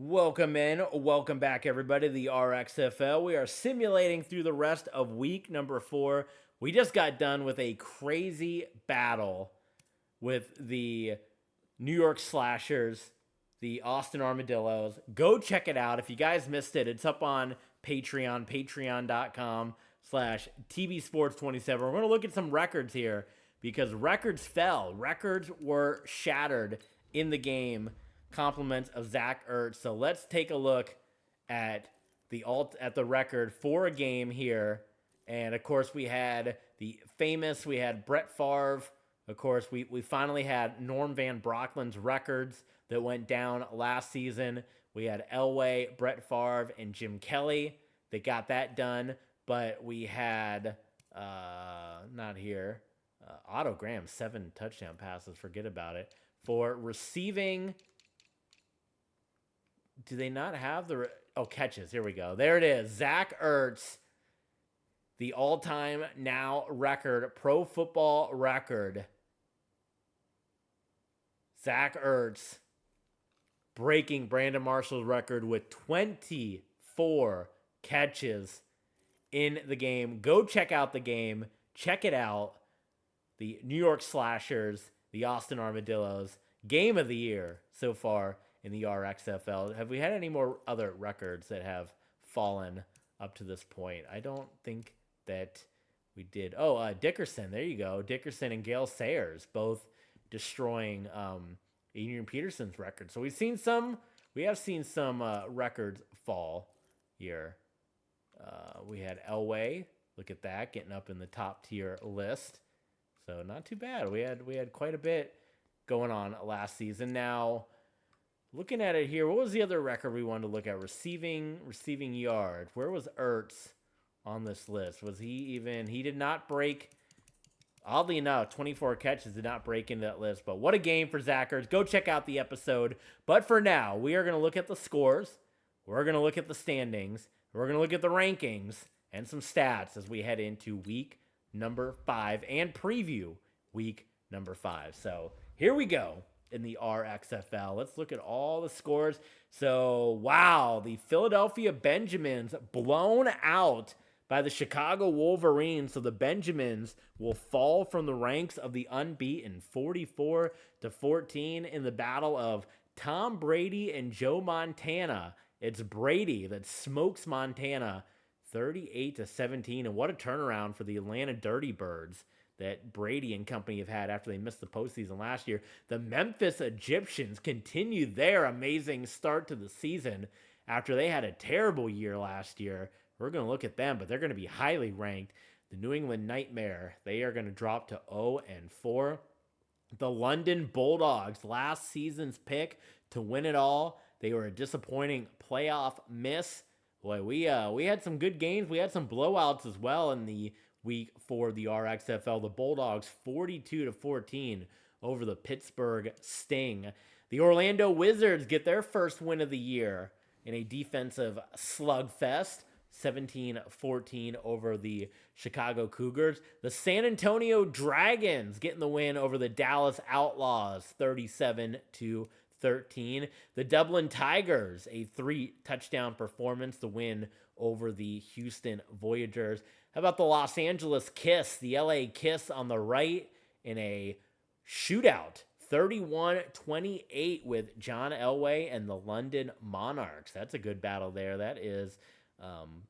Welcome in. Welcome back, everybody, to the RXFL. We are simulating through the rest of week number 4. We just got done with a crazy battle with the New York Slashers, the Austin Armadillos. Go check it out. If you guys missed it, it's up on Patreon, patreon.com/TBSports27. We're going to look at some records here because records fell. Records were shattered in the game. Compliments of Zach Ertz. So let's take a look at the record for a game here. And of course, we had we had Brett Favre. Of course, we finally had Norm Van Brocklin's records that went down last season. We had Elway, Brett Favre, and Jim Kelly that got that done. But we had, not here, Otto Graham, 7 touchdown passes. Forget about it. For receiving, do they not have catches? Here we go. There it is. Zach Ertz, the all-time now record, pro football record. Zach Ertz breaking Brandon Marshall's record with 24 catches in the game. Go check out the game. Check it out. The New York Slashers, the Austin Armadillos, game of the year so far in the RXFL. Have we had any more other records that have fallen up to this point? I don't think that we did. Dickerson. There you go. Dickerson and Gale Sayers both destroying Adrian Peterson's record. So we have seen some records fall here. We had Elway. Look at that, getting up in the top tier list. So not too bad. We had quite a bit going on last season. Now, looking at it here, what was the other record we wanted to look at? Receiving yards. Where was Ertz on this list? Was he did not break, oddly enough, 24 catches did not break into that list. But what a game for Zach Ertz. Go check out the episode. But for now, we are going to look at the scores. We're going to look at the standings. We're going to look at the rankings and some stats as we head into week number 5 and preview week number 5. So here we go. In the RXFL. Let's look at all the scores. So, wow, the Philadelphia Benjamins blown out by the Chicago Wolverines. So the Benjamins will fall from the ranks of the unbeaten 44-14 in the battle of Tom Brady and Joe Montana. It's Brady that smokes Montana 38-17. And what a turnaround for the Atlanta Dirty Birds that Brady and company have had after they missed the postseason last year. The Memphis Egyptians continue their amazing start to the season after they had a terrible year last year. We're going to look at them, but they're going to be highly ranked. The New England Nightmare, they are going to drop to 0-4. The London Bulldogs, last season's pick to win it all. They were a disappointing playoff miss. Boy, we had some good games. We had some blowouts as well in the week for the RXFL. The Bulldogs 42-14 over the Pittsburgh Sting. The Orlando Wizards get their first win of the year in a defensive slugfest, 17-14 over the Chicago Cougars. The San Antonio Dragons getting the win over the Dallas Outlaws, 37-13. The Dublin Tigers, a 3-touchdown performance to win over the Houston Voyagers. How about the Los Angeles Kiss, the LA Kiss on the right in a shootout, 31-28 with John Elway and the London Monarchs. That's a good battle there. That is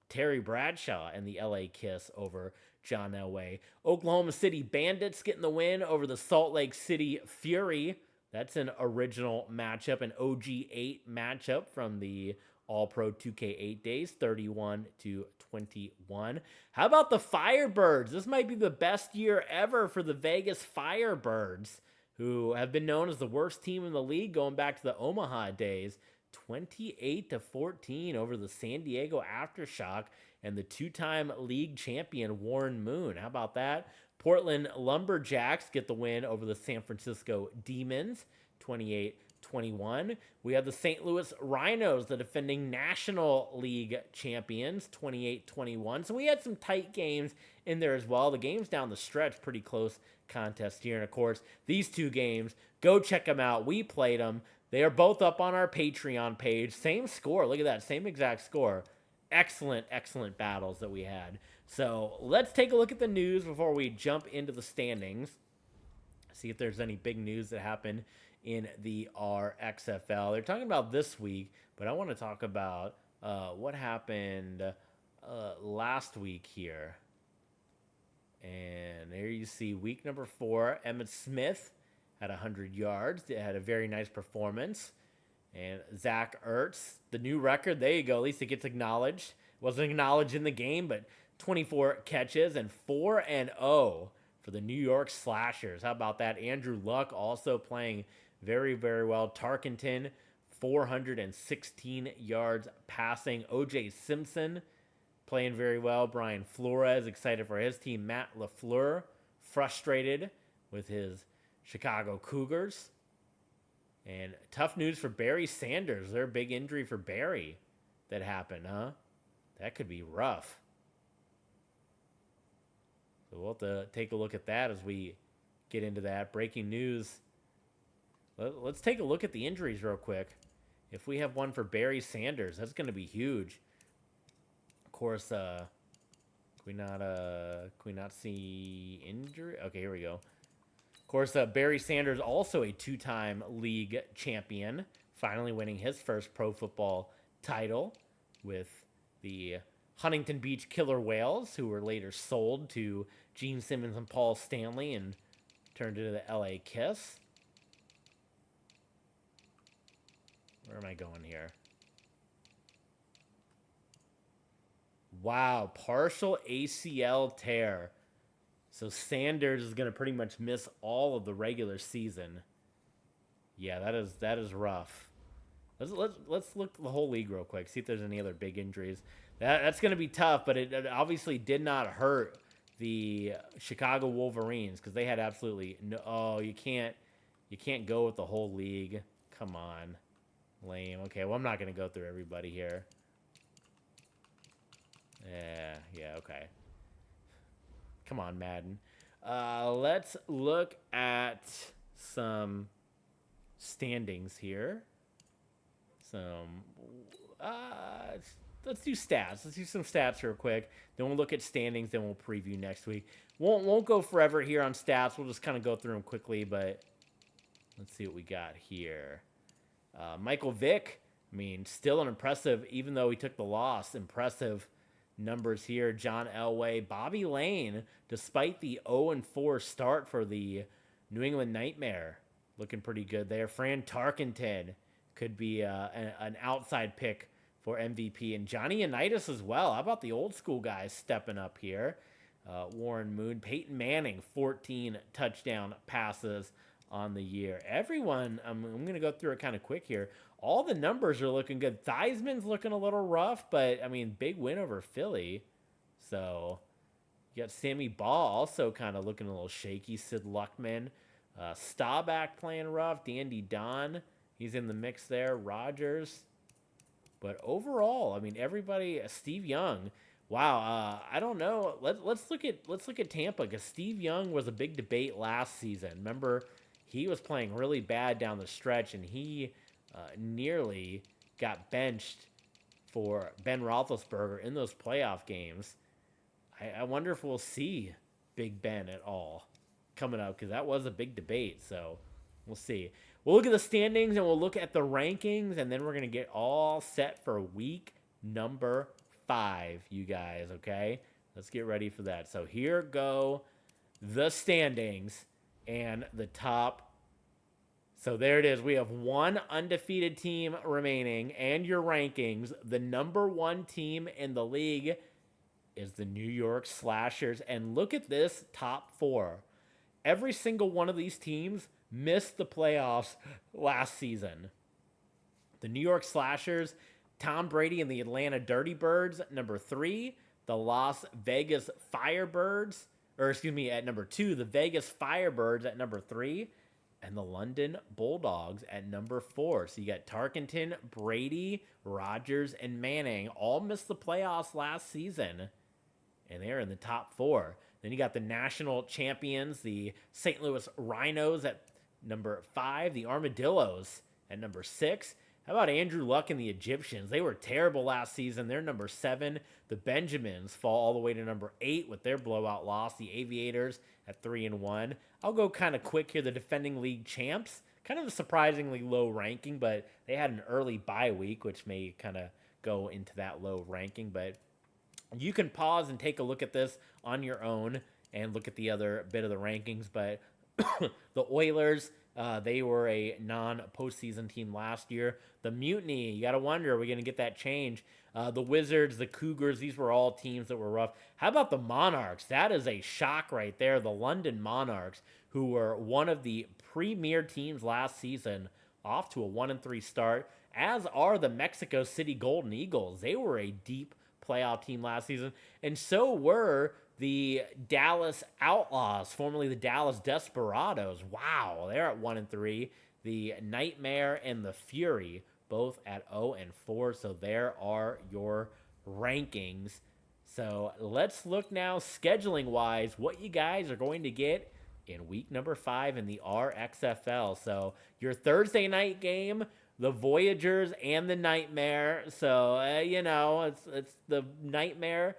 Terry Bradshaw and the LA Kiss over John Elway. Oklahoma City Bandits getting the win over the Salt Lake City Fury. That's an original matchup, an OG8 matchup from the All-Pro 2K8 days, 31-21. How about the Firebirds? This might be the best year ever for the Vegas Firebirds, who have been known as the worst team in the league going back to the Omaha days. 28-14 over the San Diego Aftershock and the 2-time league champion Warren Moon. How about that? Portland Lumberjacks get the win over the San Francisco Demons, 28-21. We have the St. Louis Rhinos, the defending National League champions, 28-21. So we had some tight games in there as well. The games down the stretch, pretty close contest here. And of course, these two games, go check them out. We played them. They are both up on our Patreon page. Same score. Look at that. Same exact score. Excellent, excellent battles that we had. So let's take a look at the news before we jump into the standings. See if there's any big news that happened in the RXFL. They're talking about this week, but I want to talk about what happened last week here. And there you see week number 4, Emmitt Smith had 100 yards. They had a very nice performance. And Zach Ertz, the new record, there you go. At least it gets acknowledged. Wasn't acknowledged in the game, but 24 catches and 4-0 for the New York Slashers. How about that? Andrew Luck also playing very, very well. Tarkenton, 416 yards passing. O.J. Simpson playing very well. Brian Flores excited for his team. Matt LaFleur frustrated with his Chicago Cougars. And tough news for Barry Sanders. Their big injury for Barry that happened, huh? That could be rough. So we'll have to take a look at that as we get into that. Breaking news. Let's take a look at the injuries real quick. If we have one for Barry Sanders, that's going to be huge. Of course, can we not see injury? Okay, here we go. Of course, Barry Sanders, also a 2-time league champion, finally winning his first pro football title with the Huntington Beach Killer Whales, who were later sold to Gene Simmons and Paul Stanley and turned into the LA Kiss. Where am I going here? Wow, partial ACL tear. So Sanders is going to pretty much miss all of the regular season. Yeah, that is rough. Let's look at the whole league real quick. See if there's any other big injuries. That's going to be tough, but it obviously did not hurt the Chicago Wolverines because they had absolutely no. Oh, you can't go with the whole league. Come on, lame. Okay, well I'm not going to go through everybody here. Yeah, okay. Come on, Madden. Let's look at some standings here. Let's do stats. Let's do some stats real quick. Then we'll look at standings. Then we'll preview next week. Won't go forever here on stats. We'll just kind of go through them quickly. But let's see what we got here. Michael Vick. I mean, still an impressive, even though he took the loss. Impressive numbers here. John Elway, Bobby Lane, despite the 0-4 start for the New England Nightmare, looking pretty good there. Fran Tarkenton could be an outside pick for MVP, and Johnny Unitas as well. How about the old school guys stepping up here? Warren Moon, Peyton Manning, 14 touchdown passes on the year. Everyone, I'm going to go through it kind of quick here. All the numbers are looking good. Theismann's looking a little rough, but, I mean, big win over Philly. So, you got Sammy Baugh also kind of looking a little shaky. Sid Luckman. Staubach playing rough. Dandy Don, he's in the mix there. Rodgers. But overall, I mean, everybody, Steve Young. Wow, I don't know. Let's look at Tampa, because Steve Young was a big debate last season. Remember, he was playing really bad down the stretch, and he nearly got benched for Ben Roethlisberger in those playoff games. I wonder if we'll see Big Ben at all coming up, because that was a big debate. So we'll see. We'll look at the standings, and we'll look at the rankings, and then we're going to get all set for week number 5, you guys, okay? Let's get ready for that. So here go the standings and the top. So there it is. We have one undefeated team remaining, and your rankings. The number 1 team in the league is the New York Slashers. And look at this top 4. Every single one of these teams missed the playoffs last season. The New York Slashers, Tom Brady and the Atlanta Dirty Birds, number 3. The Las Vegas Firebirds, at number 2. The Vegas Firebirds at number 3. And the London Bulldogs at number 4. So you got Tarkenton, Brady, Rodgers, and Manning all missed the playoffs last season. And they're in the top 4. Then you got the national champions, the St. Louis Rhinos at number 5. The Armadillos at number 6. How about Andrew Luck and the Egyptians? They were terrible last season. They're number 7. The Benjamins fall all the way to number 8 with their blowout loss. The Aviators at 3-1. I'll go kind of quick here. The defending league champs, kind of a surprisingly low ranking, but they had an early bye week, which may kind of go into that low ranking. But you can pause and take a look at this on your own and look at the other bit of the rankings. But the Oilers, they were a non-postseason team last year. The Mutiny, you got to wonder, are we going to get that change? The Wizards, the Cougars, these were all teams that were rough. How about the Monarchs? That is a shock right there. The London Monarchs, who were one of the premier teams last season, off to a 1-3 start, as are the Mexico City Golden Eagles. They were a deep playoff team last season, and so were the Dallas Outlaws, formerly the Dallas Desperados. Wow, they're at 1-3. The Nightmare and the Fury, both at 0-4. So there are your rankings. So let's look now, scheduling-wise, what you guys are going to get in week number 5 in the RXFL. So your Thursday night game, the Voyagers and the Nightmare. So, it's the Nightmare.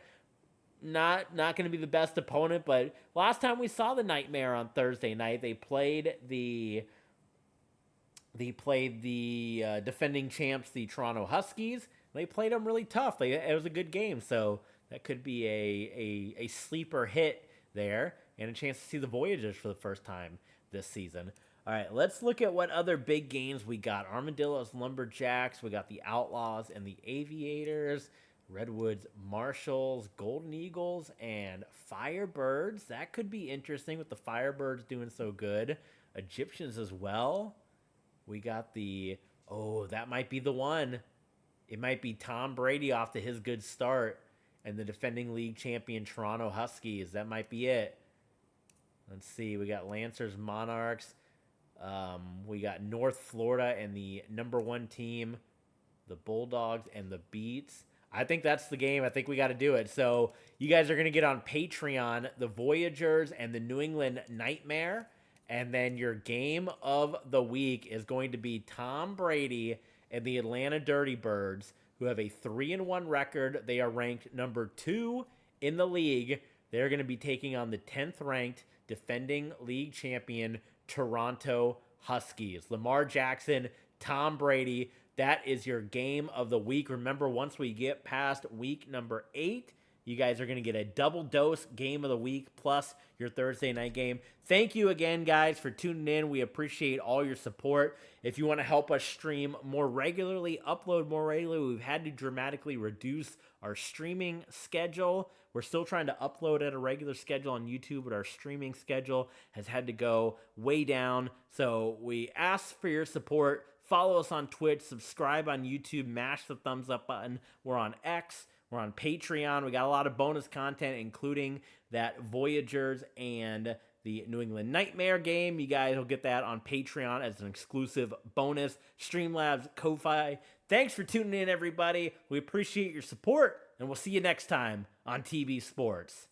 Not going to be the best opponent, but last time we saw the Nightmare on Thursday night, they played the defending champs, the Toronto Huskies. They played them really tough. It was a good game, so that could be a sleeper hit there and a chance to see the Voyagers for the first time this season. All right, let's look at what other big games we got. Armadillos, Lumberjacks. We got the Outlaws and the Aviators. Redwoods, Marshalls, Golden Eagles, and Firebirds. That could be interesting with the Firebirds doing so good. Egyptians as well. We got that might be the one. It might be Tom Brady off to his good start and the defending league champion Toronto Huskies. That might be it. Let's see. We got Lancers, Monarchs. We got North Florida and the number 1 team, the Bulldogs and the Beats. I think that's the game. I think we got to do it. So you guys are going to get on Patreon, the Voyagers and the New England Nightmare. And then your game of the week is going to be Tom Brady and the Atlanta Dirty Birds, who have a 3-1 record. They are ranked number 2 in the league. They're going to be taking on the 10th ranked defending league champion Toronto Huskies. Lamar Jackson, Tom Brady. That is your game of the week. Remember, once we get past week number 8, you guys are going to get a double dose game of the week plus your Thursday night game. Thank you again, guys, for tuning in. We appreciate all your support. If you want to help us stream more regularly, upload more regularly, we've had to dramatically reduce our streaming schedule. We're still trying to upload at a regular schedule on YouTube, but our streaming schedule has had to go way down. So we ask for your support. Follow us on Twitch, subscribe on YouTube, mash the thumbs up button. We're on X, we're on Patreon. We got a lot of bonus content, including that Voyagers and the New England Nightmare game. You guys will get that on Patreon as an exclusive bonus. Streamlabs, Ko-Fi. Thanks for tuning in, everybody. We appreciate your support, and we'll see you next time on TB Sports.